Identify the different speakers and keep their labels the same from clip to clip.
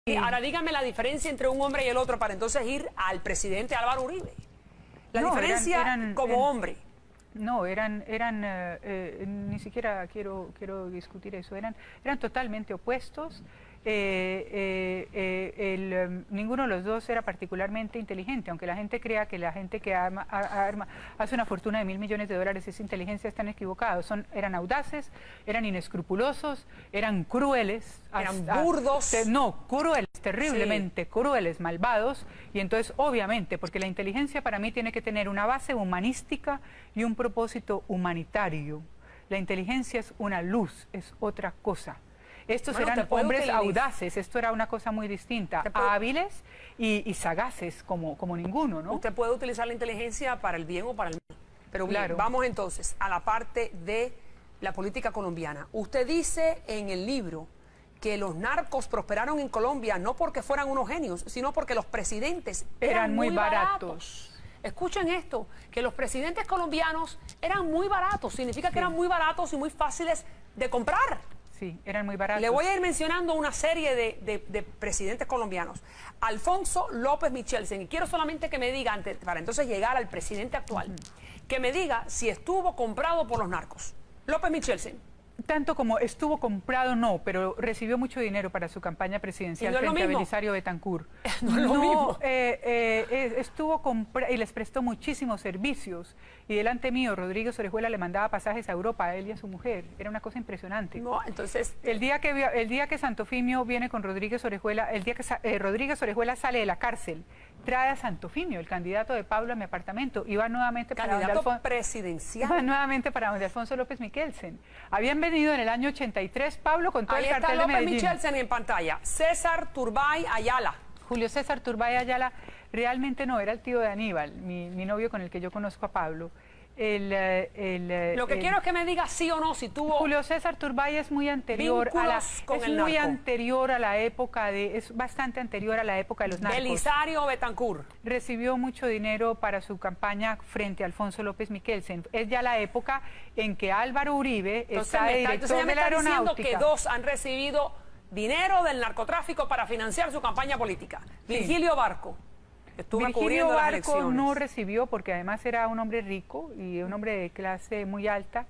Speaker 1: Ahora dígame la diferencia entre un hombre y el otro para entonces ir al presidente Álvaro Uribe. La diferencia como hombre.
Speaker 2: No, ni siquiera quiero discutir eso, eran totalmente opuestos. Ninguno de los dos era particularmente inteligente, aunque la gente crea que la gente que hace una fortuna de $1.000 millones es inteligencia, están equivocados. Eran audaces, eran inescrupulosos, eran crueles.
Speaker 1: Eran burdos.
Speaker 2: Crueles, terriblemente crueles, malvados, y entonces obviamente, porque la inteligencia para mí tiene que tener una base humanística y un propósito humanitario. La inteligencia es una luz, es otra cosa. Estos eran hombres audaces, esto era una cosa muy distinta, hábiles y sagaces como ninguno, ¿no?
Speaker 1: Usted puede utilizar la inteligencia para el bien o para el mal. Pero bien, vamos entonces a la parte de la política colombiana. Usted dice en el libro que los narcos prosperaron en Colombia no porque fueran unos genios, sino porque los presidentes eran muy baratos. Escuchen esto, que los presidentes colombianos eran muy baratos, significa que eran muy baratos y muy fáciles de comprar.
Speaker 2: Sí, eran muy baratos.
Speaker 1: Le voy a ir mencionando una serie de presidentes colombianos. Alfonso López Michelsen, y quiero solamente que me diga, para entonces llegar al presidente actual, que me diga si estuvo comprado por los narcos. López Michelsen.
Speaker 2: Tanto como estuvo comprado, no, pero recibió mucho dinero para su campaña presidencial frente a Belisario Betancur.
Speaker 1: No es lo mismo.
Speaker 2: Estuvo comprado y les prestó muchísimos servicios. Y delante mío, Rodríguez Orejuela le mandaba pasajes a Europa, a él y a su mujer. Era una cosa impresionante.
Speaker 1: No, entonces...
Speaker 2: El día que Santofimio viene con Rodríguez Orejuela, el día que Rodríguez Orejuela sale de la cárcel, trae a Santofimio, el candidato de Pablo, a mi apartamento, y va nuevamente para donde Alfonso López Michelsen. Habían venido en el año 83, Pablo, con todo el cartel de Medellín.
Speaker 1: Ahí está López Michelsen en pantalla. César Turbay Ayala.
Speaker 2: Julio César Turbay Ayala realmente no, era el tío de Aníbal, mi novio con el que yo conozco a Pablo.
Speaker 1: Lo que quiero es que me diga sí o no si tuvo...
Speaker 2: Julio César Turbay es muy anterior a la época es bastante anterior a la época de los narcos.
Speaker 1: Belisario Betancur.
Speaker 2: Recibió mucho dinero para su campaña frente a Alfonso López Michelsen. Es ya la época en que Álvaro Uribe está de director de la aeronáutica.
Speaker 1: Diciendo que dos han recibido dinero del narcotráfico para financiar su campaña política. Sí. Virgilio Barco.
Speaker 2: Virgilio Barco no recibió porque además era un hombre rico y un hombre de clase muy alta,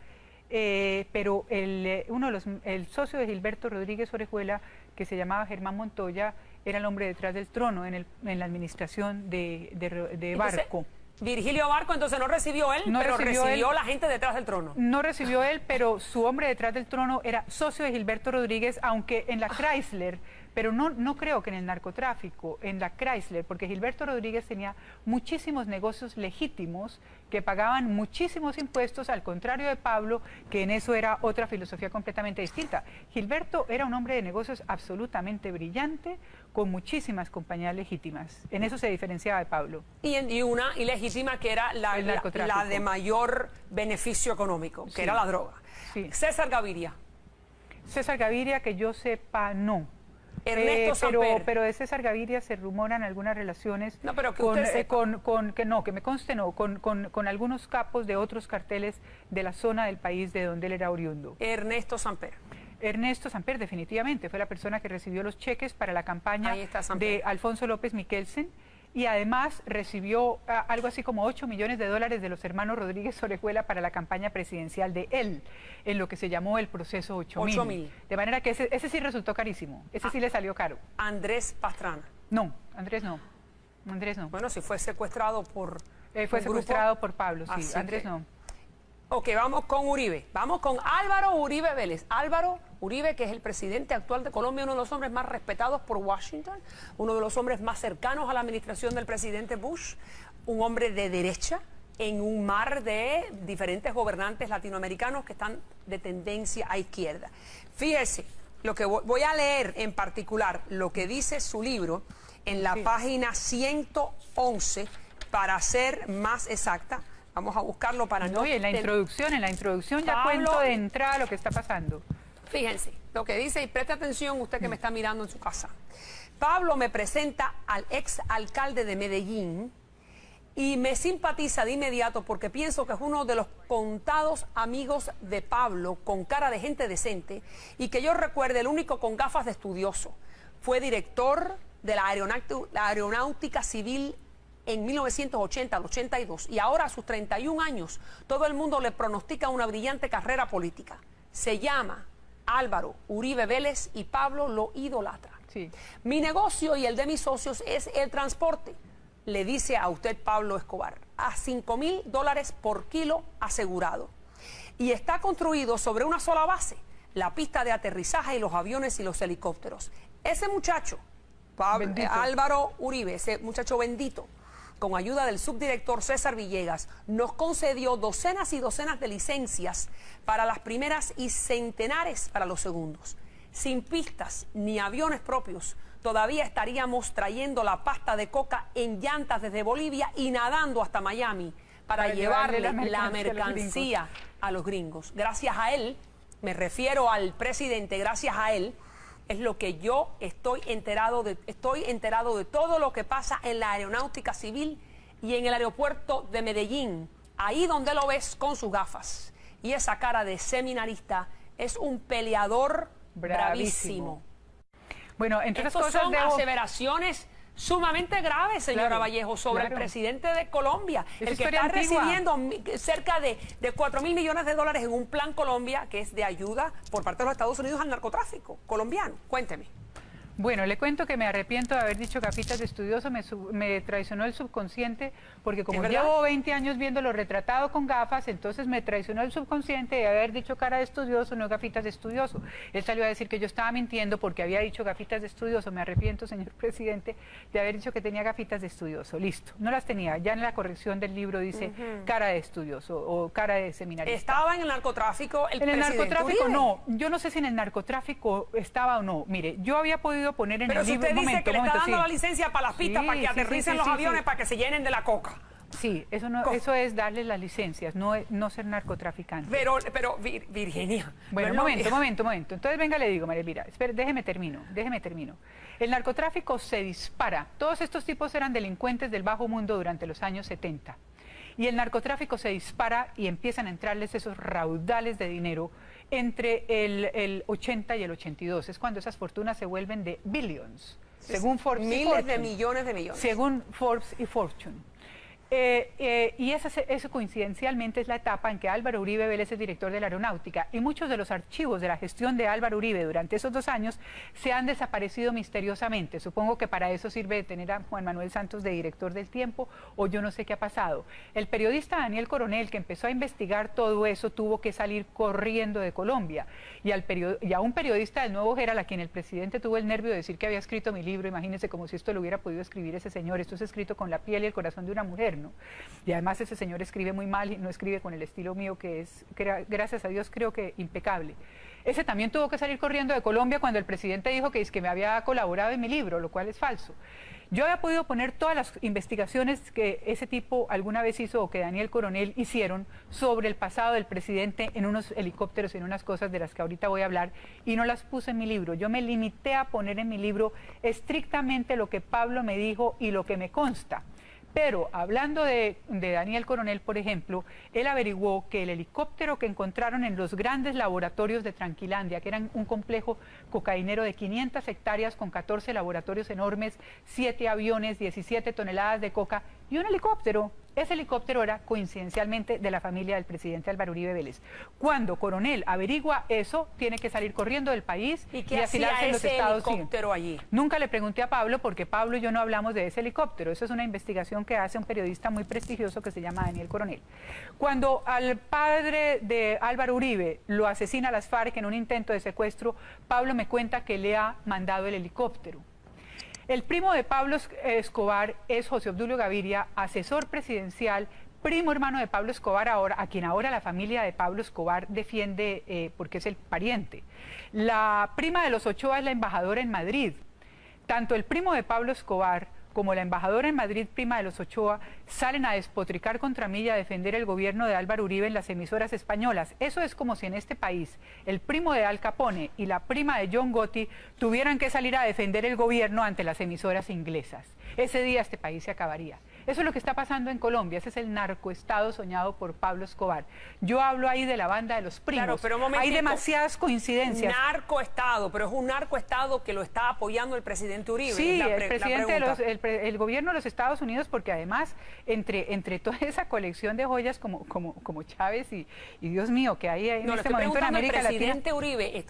Speaker 2: pero el socio de Gilberto Rodríguez Orejuela, que se llamaba Germán Montoya, era el hombre detrás del trono en la administración de Barco.
Speaker 1: Virgilio Barco entonces no recibió él, pero recibió la gente detrás del trono.
Speaker 2: No recibió él, pero su hombre detrás del trono era socio de Gilberto Rodríguez, aunque en la Chrysler, pero no creo que en el narcotráfico, en la Chrysler, porque Gilberto Rodríguez tenía muchísimos negocios legítimos que pagaban muchísimos impuestos, al contrario de Pablo, que en eso era otra filosofía completamente distinta. Gilberto era un hombre de negocios absolutamente brillante, con muchísimas compañías legítimas. En eso se diferenciaba de Pablo.
Speaker 1: Y una ilegítima que era la de mayor beneficio económico, que era la droga. Sí. César Gaviria.
Speaker 2: César Gaviria, que yo sepa, no.
Speaker 1: Ernesto Samper.
Speaker 2: Pero de César Gaviria se rumoran algunas relaciones que me conste no, con algunos capos de otros carteles de la zona del país de donde él era oriundo.
Speaker 1: Ernesto Samper.
Speaker 2: Ernesto Samper definitivamente fue la persona que recibió los cheques para la campaña de Alfonso López Michelsen y además recibió algo así como $8 millones de los hermanos Rodríguez Orejuela para la campaña presidencial de él, en lo que se llamó el proceso 8.000. De manera que ese sí resultó carísimo, ese sí le salió caro.
Speaker 1: Andrés Pastrana.
Speaker 2: No, Andrés no.
Speaker 1: Bueno, si fue secuestrado por...
Speaker 2: fue secuestrado por Pablo, sí, Andrés no.
Speaker 1: Ok, vamos con Uribe. Vamos con Álvaro Uribe Vélez. Álvaro Uribe, que es el presidente actual de Colombia, uno de los hombres más respetados por Washington, uno de los hombres más cercanos a la administración del presidente Bush, un hombre de derecha en un mar de diferentes gobernantes latinoamericanos que están de tendencia a izquierda. Fíjese, lo que voy a leer en particular, lo que dice su libro en la página 111, para ser más exacta. Vamos a buscarlo para no...
Speaker 2: Oye, en la introducción ya cuento de entrada lo que está pasando.
Speaker 1: Fíjense, lo que dice, y preste atención usted que me está mirando en su casa. Pablo me presenta al ex alcalde de Medellín y me simpatiza de inmediato porque pienso que es uno de los contados amigos de Pablo con cara de gente decente y que yo recuerde el único con gafas de estudioso. fue director de la aeronáutica civil en 1980 al 82 y ahora a sus 31 años todo el mundo le pronostica una brillante carrera política. Se llama Álvaro Uribe Vélez y Pablo lo idolatra.
Speaker 2: Sí.
Speaker 1: Mi negocio y el de mis socios es el transporte, le dice a usted Pablo Escobar, a $5,000 por kilo asegurado. Y está construido sobre una sola base, la pista de aterrizaje y los aviones y los helicópteros. Ese muchacho, Álvaro Uribe, ese muchacho bendito, con ayuda del subdirector César Villegas, nos concedió docenas y docenas de licencias para las primeras y centenares para los segundos. Sin pistas ni aviones propios, todavía estaríamos trayendo la pasta de coca en llantas desde Bolivia y nadando hasta Miami para llevarle la mercancía a los gringos. Gracias a él, me refiero al presidente, gracias a él, es lo que yo estoy enterado de todo lo que pasa en la aeronáutica civil y en el aeropuerto de Medellín, ahí donde lo ves con sus gafas. Y esa cara de seminarista es un peleador bravísimo.
Speaker 2: Bueno, entre otras
Speaker 1: Estos
Speaker 2: cosas
Speaker 1: son aseveraciones sumamente graves, señora
Speaker 2: Claro,
Speaker 1: Vallejo, sobre el presidente de Colombia,
Speaker 2: Es
Speaker 1: el que
Speaker 2: historia
Speaker 1: está
Speaker 2: antigua.
Speaker 1: recibiendo cerca de $4,000 millones en un plan Colombia, que es de ayuda por parte de los Estados Unidos al narcotráfico colombiano. Cuénteme.
Speaker 2: Bueno, le cuento que me arrepiento de haber dicho gafitas de estudioso, me traicionó el subconsciente, porque como
Speaker 1: ¿Es verdad?
Speaker 2: llevo 20 años viéndolo retratado con gafas, entonces me traicionó el subconsciente de haber dicho cara de estudioso, no gafitas de estudioso. Él salió a decir que yo estaba mintiendo porque había dicho gafitas de estudioso. Me arrepiento, señor presidente, de haber dicho que tenía gafitas de estudioso. Listo, no las tenía. Ya en la corrección del libro dice cara de estudioso o cara de seminarista.
Speaker 1: ¿Estaba en el narcotráfico el
Speaker 2: En el
Speaker 1: presidente
Speaker 2: narcotráfico
Speaker 1: Uribe?
Speaker 2: no, yo no sé si en el narcotráfico estaba o no. Mire, yo había podido poner en
Speaker 1: Pero
Speaker 2: el
Speaker 1: si
Speaker 2: libro...
Speaker 1: usted dice que le está dando
Speaker 2: sí.
Speaker 1: la licencia para las pistas,
Speaker 2: Sí,
Speaker 1: para que
Speaker 2: sí,
Speaker 1: aterricen
Speaker 2: sí,
Speaker 1: los
Speaker 2: sí,
Speaker 1: aviones,
Speaker 2: sí.
Speaker 1: para que se llenen de la coca.
Speaker 2: Sí, eso es darles las licencias, no ser narcotraficante.
Speaker 1: Pero Virginia...
Speaker 2: Bueno,
Speaker 1: no,
Speaker 2: momento. Entonces, venga, le digo, María Elvira, espere, déjeme termino. El narcotráfico se dispara. Todos estos tipos eran delincuentes del bajo mundo durante los años 70. Y el narcotráfico se dispara y empiezan a entrarles esos raudales de dinero entre el 80 y el 82. Es cuando esas fortunas se vuelven de billions, según Forbes y
Speaker 1: miles
Speaker 2: Fortune.
Speaker 1: de millones de millones.
Speaker 2: Según Forbes y Fortune. Y eso coincidencialmente es la etapa en que Álvaro Uribe Vélez es director de la aeronáutica, y muchos de los archivos de la gestión de Álvaro Uribe durante esos 2 años se han desaparecido misteriosamente. Supongo que para eso sirve tener a Juan Manuel Santos de director del Tiempo, o yo no sé qué ha pasado. El periodista Daniel Coronel, que empezó a investigar todo eso, tuvo que salir corriendo de Colombia, y a un periodista del Nuevo Herald, a quien el presidente tuvo el nervio de decir que había escrito mi libro. Imagínense, como si esto lo hubiera podido escribir ese señor. Esto es escrito con la piel y el corazón de una mujer, ¿no? Y además ese señor escribe muy mal y no escribe con el estilo mío, que es, gracias a Dios, creo que impecable. Ese también tuvo que salir corriendo de Colombia cuando el presidente dijo que me había colaborado en mi libro, lo cual es falso. Yo había podido poner todas las investigaciones que ese tipo alguna vez hizo, o que Daniel Coronel hicieron, sobre el pasado del presidente en unos helicópteros, en unas cosas de las que ahorita voy a hablar, y no las puse en mi libro. Yo me limité a poner en mi libro estrictamente lo que Pablo me dijo y lo que me consta. Pero hablando de Daniel Coronel, por ejemplo, él averiguó que el helicóptero que encontraron en los grandes laboratorios de Tranquilandia, que eran un complejo cocainero de 500 hectáreas con 14 laboratorios enormes, 7 aviones, 17 toneladas de coca y un helicóptero, ese helicóptero era coincidencialmente de la familia del presidente Álvaro Uribe Vélez. Cuando Coronel averigua eso, tiene que salir corriendo del país
Speaker 1: ¿Y qué hacía
Speaker 2: asilarse en los
Speaker 1: ese
Speaker 2: Estados
Speaker 1: helicóptero
Speaker 2: Unidos.
Speaker 1: allí?
Speaker 2: Nunca le pregunté a Pablo, porque Pablo y yo no hablamos de ese helicóptero. Eso es una investigación que hace un periodista muy prestigioso que se llama Daniel Coronel. Cuando al padre de Álvaro Uribe lo asesina las FARC en un intento de secuestro, Pablo me cuenta que le ha mandado el helicóptero. El primo de Pablo Escobar es José Obdulio Gaviria, asesor presidencial, primo hermano de Pablo Escobar, a quien ahora la familia de Pablo Escobar defiende porque es el pariente. La prima de los Ochoa es la embajadora en Madrid. Tanto el primo de Pablo Escobar como la embajadora en Madrid, prima de los Ochoa, salen a despotricar contra mí y a defender el gobierno de Álvaro Uribe en las emisoras españolas. Eso es como si en este país el primo de Al Capone y la prima de John Gotti tuvieran que salir a defender el gobierno ante las emisoras inglesas. Ese día este país se acabaría. Eso es lo que está pasando en Colombia. Ese es el narcoestado soñado por Pablo Escobar. Yo hablo ahí de la banda de los primos.
Speaker 1: Claro, pero un
Speaker 2: hay
Speaker 1: momentito.
Speaker 2: demasiadas coincidencias.
Speaker 1: Narcoestado, pero es un narcoestado que lo está apoyando el presidente Uribe.
Speaker 2: Sí,
Speaker 1: es
Speaker 2: el presidente
Speaker 1: pregunta.
Speaker 2: el gobierno de los Estados Unidos, porque además entre toda esa colección de joyas como Chávez y Dios mío, que hay en
Speaker 1: No,
Speaker 2: este
Speaker 1: le estoy
Speaker 2: momento en
Speaker 1: preguntando,
Speaker 2: América
Speaker 1: el presidente
Speaker 2: Latina.
Speaker 1: Uribe,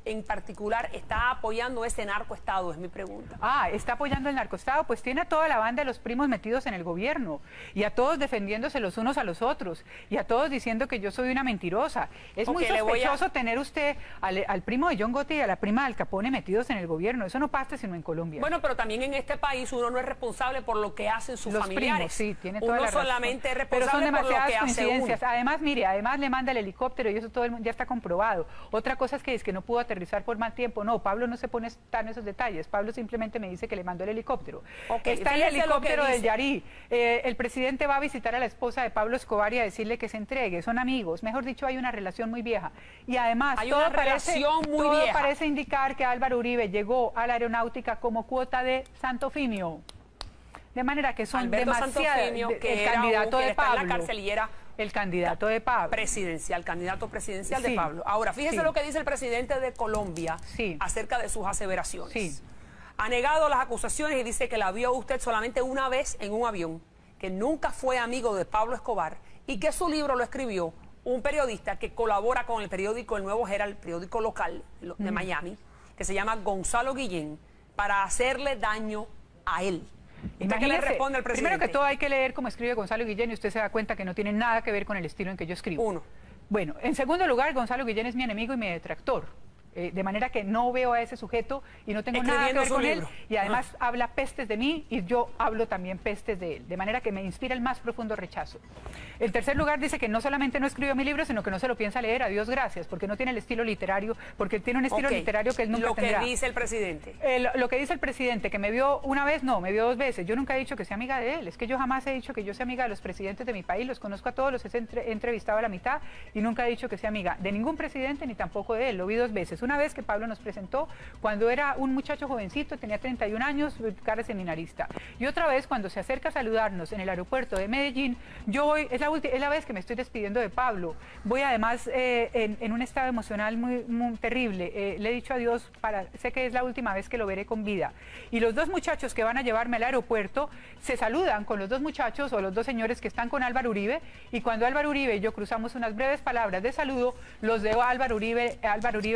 Speaker 1: en particular, está apoyando ese narcoestado, es mi pregunta.
Speaker 2: Ah, está apoyando el narcoestado, pues tiene a toda la banda de los primos metidos en el gobierno y a todos defendiéndose los unos a los otros y a todos diciendo que yo soy una mentirosa. Es muy sospechoso tener usted al primo de John Gotti y a la prima de Al Capone metidos en el gobierno. Eso no pasa sino en Colombia.
Speaker 1: Bueno, pero también en este país uno no es responsable por lo que hacen sus
Speaker 2: los
Speaker 1: familiares.
Speaker 2: Primos, sí, tiene toda
Speaker 1: uno
Speaker 2: la razón.
Speaker 1: solamente es
Speaker 2: Pero son
Speaker 1: responsable por lo
Speaker 2: demasiadas
Speaker 1: que hace uno.
Speaker 2: coincidencias. Además, mire, además le manda el helicóptero y eso todo el mundo ya está comprobado. Otra cosa es que no pudo aterrizar por mal tiempo. No, Pablo no se pone tan en esos detalles. Pablo simplemente me dice que le mandó el helicóptero.
Speaker 1: Okay,
Speaker 2: está el
Speaker 1: fíjese
Speaker 2: helicóptero
Speaker 1: lo que
Speaker 2: del
Speaker 1: dice.
Speaker 2: Yarí. El presidente va a visitar a la esposa de Pablo Escobar y a decirle que se entregue. Son amigos. Mejor dicho, hay una relación muy vieja. Y además,
Speaker 1: Hay
Speaker 2: todo
Speaker 1: una relación muy
Speaker 2: todo
Speaker 1: vieja.
Speaker 2: parece indicar que Álvaro Uribe llegó a la aeronáutica como cuota de Santofimio. De manera que son
Speaker 1: Alberto
Speaker 2: demasiadas.
Speaker 1: Santofimio, que
Speaker 2: El
Speaker 1: era
Speaker 2: candidato
Speaker 1: que
Speaker 2: de
Speaker 1: está en
Speaker 2: Pablo.
Speaker 1: la cárcel y era
Speaker 2: El candidato de Pablo.
Speaker 1: presidencial, candidato presidencial
Speaker 2: Sí,
Speaker 1: de Pablo. Ahora, fíjese
Speaker 2: sí.
Speaker 1: lo que dice el presidente de Colombia
Speaker 2: Sí.
Speaker 1: acerca de sus aseveraciones.
Speaker 2: Sí.
Speaker 1: Ha negado las acusaciones y dice que la vio usted solamente una vez en un avión, que nunca fue amigo de Pablo Escobar y que su libro lo escribió un periodista que colabora con el periódico El Nuevo Herald, periódico local de Miami, que se llama Gonzalo Guillén, para hacerle daño a él. ¿Usted qué le
Speaker 2: Imagínese,
Speaker 1: responde al presidente?
Speaker 2: primero que todo hay que leer cómo escribe Gonzalo Guillén y usted se da cuenta que no tiene nada que ver con el estilo en que yo escribo.
Speaker 1: Uno.
Speaker 2: Bueno, en segundo lugar, Gonzalo Guillén es mi enemigo y mi detractor. De manera que no veo a ese sujeto y no tengo nada que
Speaker 1: Escribiendo
Speaker 2: ver
Speaker 1: su
Speaker 2: con él.
Speaker 1: libro.
Speaker 2: Y además habla pestes de mí y yo hablo también pestes de él. De manera que me inspira el más profundo rechazo. En tercer lugar, dice que no solamente no escribió mi libro, sino que no se lo piensa leer. A Dios gracias, porque no tiene el estilo literario, porque él tiene un estilo
Speaker 1: Ok,
Speaker 2: literario que él nunca tendrá.
Speaker 1: Lo que dice el presidente.
Speaker 2: Lo que dice el presidente, que me vio una vez, no, me vio 2 veces. Yo nunca he dicho que sea amiga de él. Es que yo jamás he dicho que yo sea amiga de los presidentes de mi país. Los conozco a todos, los he entrevistado a la mitad y nunca he dicho que sea amiga de ningún presidente ni tampoco de él. Lo vi 2 veces. Una vez que Pablo nos presentó cuando era un muchacho jovencito, tenía 31 años, cara seminarista. Y otra vez cuando se acerca a saludarnos en el aeropuerto de Medellín, yo voy, es la vez que me estoy despidiendo de Pablo. Voy además en un estado emocional muy terrible. Le he dicho adiós, sé que es la última vez que lo veré con vida. Y los 2 muchachos que van a llevarme al aeropuerto se saludan con los 2 muchachos o los 2 señores que están con Álvaro Uribe. Y cuando Álvaro Uribe y yo cruzamos unas breves palabras de saludo, los de Álvaro Uribe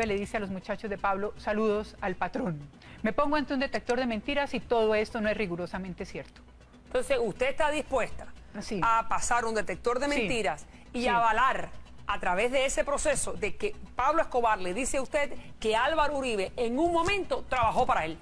Speaker 2: le dice a los muchachos de Pablo, saludos al patrón. Me pongo ante un detector de mentiras y todo esto no es rigurosamente cierto.
Speaker 1: Entonces, ¿usted está dispuesta
Speaker 2: Sí.
Speaker 1: a pasar un detector de
Speaker 2: Sí.
Speaker 1: mentiras y
Speaker 2: Sí.
Speaker 1: avalar a través de ese proceso de que Pablo Escobar le dice a usted que Álvaro Uribe en un momento trabajó para él?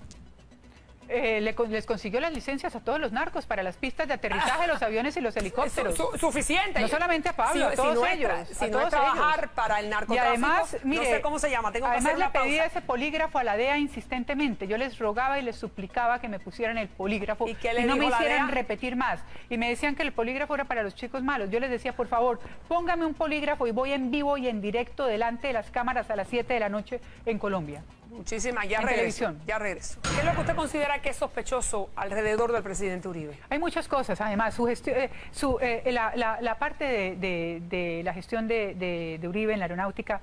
Speaker 2: Les consiguió las licencias a todos los narcos para las pistas de aterrizaje de los aviones y los helicópteros.
Speaker 1: Suficiente.
Speaker 2: No solamente a Pablo, a todos ellos.
Speaker 1: Si
Speaker 2: a
Speaker 1: no
Speaker 2: todos
Speaker 1: es trabajar
Speaker 2: ellos.
Speaker 1: para el
Speaker 2: Y
Speaker 1: narcotráfico,
Speaker 2: además, mire,
Speaker 1: no sé cómo se llama, tengo que
Speaker 2: además
Speaker 1: hacer una
Speaker 2: le pedí
Speaker 1: pausa.
Speaker 2: ese polígrafo a la DEA insistentemente. Yo les rogaba y les suplicaba que me pusieran el polígrafo
Speaker 1: ¿Y qué le
Speaker 2: no me
Speaker 1: dijo la
Speaker 2: hicieran
Speaker 1: DEA?
Speaker 2: repetir más. Y me decían que el polígrafo era para los chicos malos. Yo les decía, por favor, póngame un polígrafo y voy en vivo y en directo delante de las cámaras a las 7 de la noche en Colombia.
Speaker 1: Muchísimas, ya
Speaker 2: En
Speaker 1: regreso.
Speaker 2: televisión.
Speaker 1: Ya regreso. ¿Qué es lo que usted considera que es sospechoso alrededor del presidente Uribe?
Speaker 2: Hay muchas cosas, además, la parte de la gestión de Uribe en la aeronáutica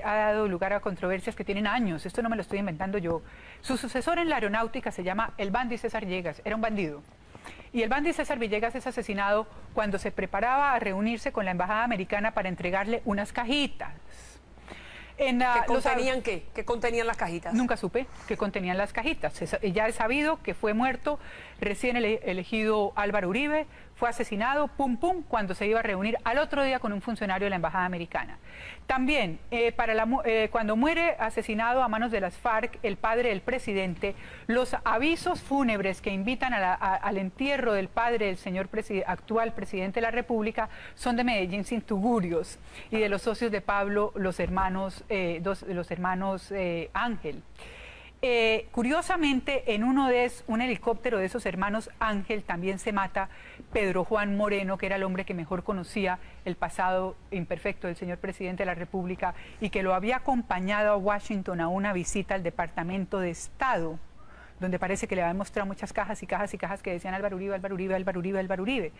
Speaker 2: ha dado lugar a controversias que tienen años, esto no me lo estoy inventando yo. Su sucesor en la aeronáutica se llama el Bandi César Villegas, era un bandido. Y el Bandi César Villegas es asesinado cuando se preparaba a reunirse con la embajada americana para entregarle unas cajitas.
Speaker 1: ¿Qué contenían qué? ¿Qué contenían las cajitas?
Speaker 2: Nunca supe qué contenían las cajitas. Ya he sabido que fue muerto recién elegido Álvaro Uribe, fue asesinado, cuando se iba a reunir al otro día con un funcionario de la embajada americana. También, cuando muere asesinado a manos de las FARC, el padre del presidente, los avisos fúnebres que invitan al entierro del padre del señor actual presidente de la República son de Medellín sin tugurios y de los socios de Pablo, los hermanos Ángel. Curiosamente, en un helicóptero de esos hermanos Ángel también se mata Pedro Juan Moreno, que era el hombre que mejor conocía el pasado imperfecto del señor presidente de la República y que lo había acompañado a Washington a una visita al Departamento de Estado, donde parece que le habían mostrado muchas cajas y cajas y cajas que decían Álvaro Uribe, Álvaro Uribe, Álvaro Uribe, Álvaro Uribe.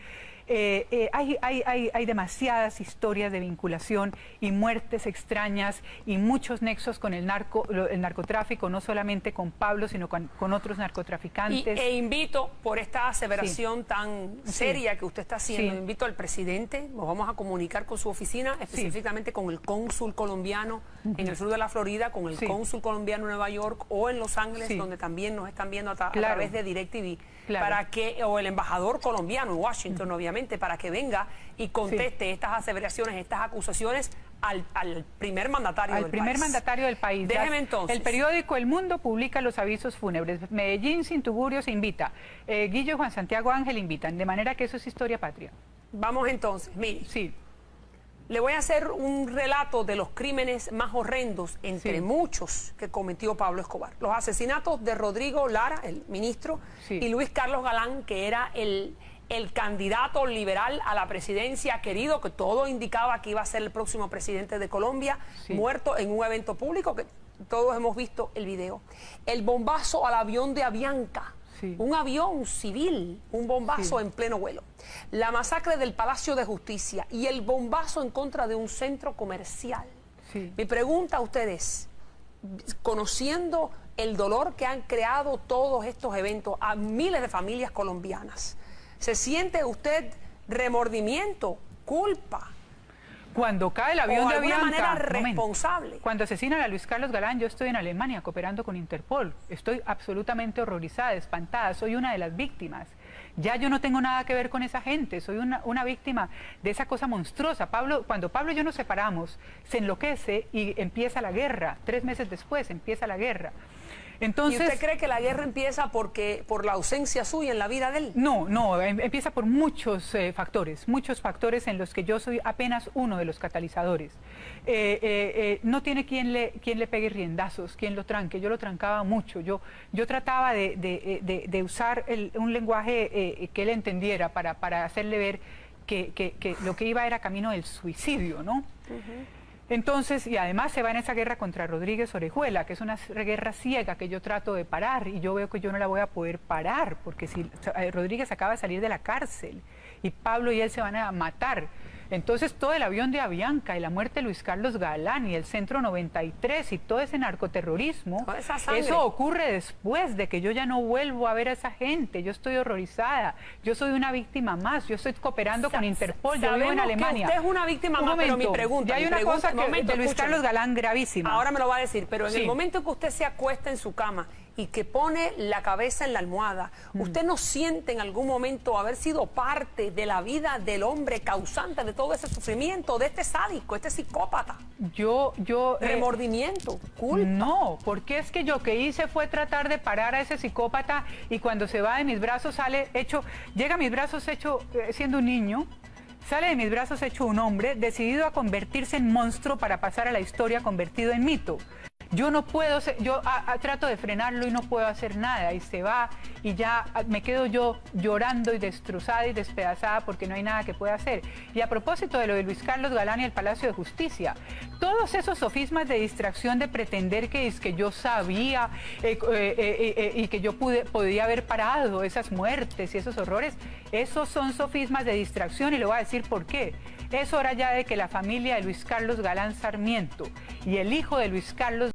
Speaker 2: Hay demasiadas historias de vinculación y muertes extrañas y muchos nexos con el narcotráfico, no solamente con Pablo, sino con otros narcotraficantes.
Speaker 1: E invito, por esta aseveración tan seria que usted está haciendo, invito al presidente, nos vamos a comunicar con su oficina, específicamente con el cónsul colombiano en el sur de la Florida, con el cónsul colombiano en Nueva York o en Los Ángeles, donde también nos están viendo a través de DirecTV, para que, o el embajador colombiano en Washington, obviamente, para que venga y conteste estas aseveraciones, estas acusaciones al primer mandatario del país. Al primer
Speaker 2: mandatario del país.
Speaker 1: Déjeme entonces.
Speaker 2: El periódico El Mundo publica los avisos fúnebres. Medellín sin Tugurio se invita. Guillo y Juan Santiago Ángel invitan. De manera que eso es historia patria.
Speaker 1: Vamos entonces, mire.
Speaker 2: Sí.
Speaker 1: Le voy a hacer un relato de los crímenes más horrendos, entre muchos, que cometió Pablo Escobar. Los asesinatos de Rodrigo Lara, el ministro, y Luis Carlos Galán, que era el candidato liberal a la presidencia querido, que todo indicaba que iba a ser el próximo presidente de Colombia, muerto en un evento público, que todos hemos visto el video. El bombazo al avión de Avianca. Un avión civil, un bombazo en pleno vuelo. La masacre del Palacio de Justicia y el bombazo en contra de un centro comercial. Mi pregunta a ustedes, conociendo el dolor que han creado todos estos eventos a miles de familias colombianas, ¿se siente usted remordimiento, culpa?
Speaker 2: Cuando cae el avión de Avianca,
Speaker 1: manera responsable.
Speaker 2: Cuando asesinan a Luis Carlos Galán, yo estoy en Alemania cooperando con Interpol. Estoy absolutamente horrorizada, espantada. Soy una de las víctimas. Ya yo no tengo nada que ver con esa gente. Soy una víctima de esa cosa monstruosa. Cuando Pablo y yo nos separamos, se enloquece y empieza la guerra. 3 meses después empieza la guerra. Entonces,
Speaker 1: ¿y usted cree que la guerra empieza por la ausencia suya en la vida de él?
Speaker 2: No, empieza por muchos factores en los que yo soy apenas uno de los catalizadores. No tiene quien le pegue riendazos, quien lo tranque. Yo lo trancaba mucho. Yo trataba de usar un lenguaje que él entendiera para hacerle ver que lo que iba era camino del suicidio, ¿no? Entonces, y además se va en esa guerra contra Rodríguez Orejuela, que es una guerra ciega que yo trato de parar, y yo veo que yo no la voy a poder parar, porque si Rodríguez acaba de salir de la cárcel y Pablo y él se van a matar. Entonces todo el avión de Avianca y la muerte de Luis Carlos Galán y el Centro 93 y todo ese narcoterrorismo, eso ocurre después de que yo ya no vuelvo a ver a esa gente. Yo estoy horrorizada, yo soy una víctima más, yo estoy cooperando con Interpol, yo vivo en Alemania.
Speaker 1: Usted es una víctima más, pero mi pregunta...
Speaker 2: Ya hay una cosa de Luis Carlos Galán gravísima.
Speaker 1: Ahora me lo va a decir, pero en el momento que usted se acuesta en su cama y que pone la cabeza en la almohada, ¿usted no siente en algún momento haber sido parte de la vida del hombre causante de todo ese sufrimiento, de este sádico, este psicópata? Remordimiento, culpa.
Speaker 2: No, porque es que yo que hice fue tratar de parar a ese psicópata, y cuando se va de mis brazos llega a mis brazos siendo un niño, sale de mis brazos hecho un hombre, decidido a convertirse en monstruo para pasar a la historia convertido en mito. Yo no puedo, trato de frenarlo y no puedo hacer nada, y se va, y ya me quedo yo llorando y destrozada y despedazada porque no hay nada que pueda hacer. Y a propósito de lo de Luis Carlos Galán y el Palacio de Justicia, todos esos sofismas de distracción de pretender que yo sabía y que yo podía haber parado esas muertes y esos horrores, esos son sofismas de distracción, y le voy a decir por qué. Es hora ya de que la familia de Luis Carlos Galán Sarmiento y el hijo de Luis Carlos